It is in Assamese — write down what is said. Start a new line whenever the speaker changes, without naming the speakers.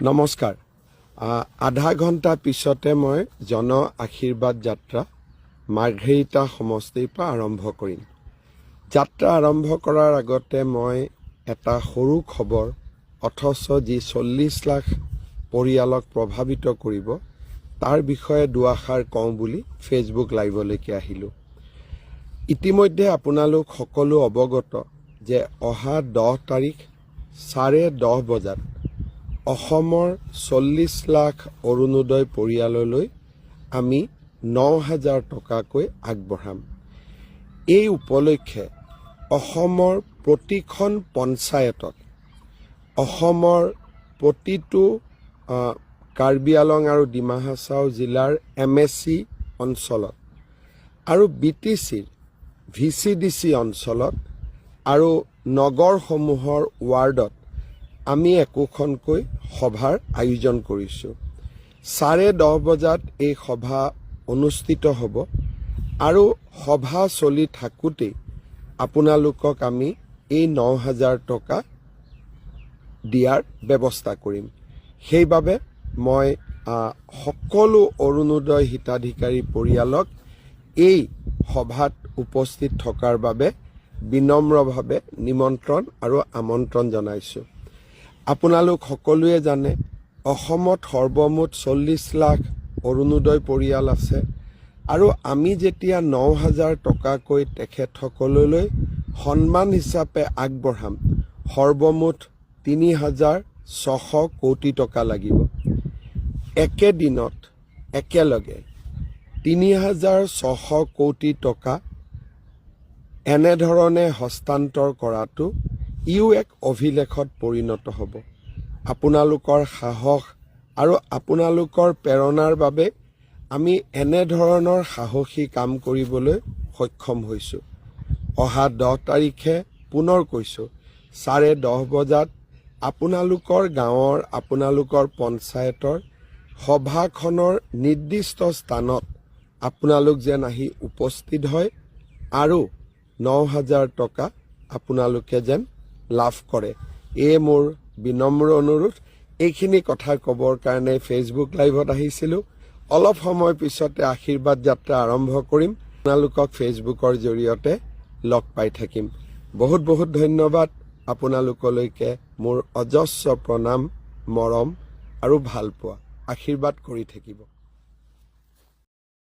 নমস্কাৰ। আধা ঘণ্টা পিছতে মই জন আশীৰ্বাদ যাত্ৰা মাৰ্ঘেৰিটা সমষ্টিৰ পৰা আৰম্ভ কৰিম। যাত্ৰা আৰম্ভ কৰাৰ আগতে মই এটা সৰু খবৰ, অথচ যি 40 লাখ পৰিয়ালক প্ৰভাৱিত কৰিব তাৰ বিষয়ে দুআষাৰ কওঁ বুলি ফেচবুক লাইভলৈকে আহিলোঁ। ইতিমধ্যে আপোনালোক সকলো অৱগত যে অহা 10 তাৰিখ 10:30 বজাত অসমৰ 40 লাখ অৰুণোদয় পৰিয়াললৈ আমি 9,000 টকাকৈ আগবঢ়াম। এই উপলক্ষে অসমৰ প্ৰতিখন পঞ্চায়তত, অসমৰ প্ৰতিটো কাৰ্বি আলং আৰু ডিমা হাছাও জিলাৰ MSC অঞ্চলত আৰু BTCৰ VCDC অঞ্চলত আৰু নগৰসমূহৰ ৱাৰ্ডত আমি একোখনকৈ সভাৰ আয়োজন কৰিছোঁ। 10:30 বজাত এই সভা অনুষ্ঠিত হ'ব আৰু সভা চলি থাকোঁতেই আপোনালোকক আমি এই 9,000 টকা দিয়াৰ ব্যৱস্থা কৰিম। সেইবাবে মই সকলো অৰুণোদয় হিতাধিকাৰী পৰিয়ালক এই সভাত উপস্থিত থকাৰ বাবে বিনম্ৰভাৱে নিমন্ত্ৰণ আৰু আমন্ত্ৰণ জনাইছোঁ। আপোনালোক সকলোৱে জানে অসমত সৰ্বমুঠ 40 লাখ অৰুণোদয় পৰিয়াল আছে আৰু আমি যেতিয়া 9,000 টকাকৈ তেখেতসকললৈ সন্মান হিচাপে আগবঢ়াম, সৰ্বমুঠ 3,600 কোটি টকা লাগিব। একেদিনত একেলগে 3,600 কোটি টকা এনেধৰণে হস্তান্তৰ কৰাটো ইও এক অভিলেখত পৰিণত হ'ব। আপোনালোকৰ সাহস আৰু আপোনালোকৰ প্ৰেৰণাৰ বাবে আমি এনেধৰণৰ সাহসী কাম কৰিবলৈ সক্ষম হৈছোঁ। অহা 10 তাৰিখে পুনৰ কৈছোঁ 10:30 বজাত আপোনালোকৰ গাঁৱৰ, আপোনালোকৰ পঞ্চায়তৰ সভাখনৰ নিৰ্দিষ্ট স্থানত আপোনালোক যেন আহি উপস্থিত হয় আৰু 9,000 টকা আপোনালোকে যেন লাভ কৰে। এই মোৰ বিনম্ৰ অনুৰোধ। এইখিনি কথা ক'বৰ কাৰণে ফেচবুক লাইভত আহিছিলোঁ। অলপ সময় পিছতে আশীৰ্বাদ যাত্ৰা আৰম্ভ কৰিম। আপোনালোকক ফেচবুকৰ জৰিয়তে লগ পাই থাকিম। বহুত বহুত ধন্যবাদ। আপোনালোকলৈকে মোৰ অজস্ৰ প্ৰণাম, মৰম আৰু ভালপোৱা। আশীৰ্বাদ কৰি থাকিব।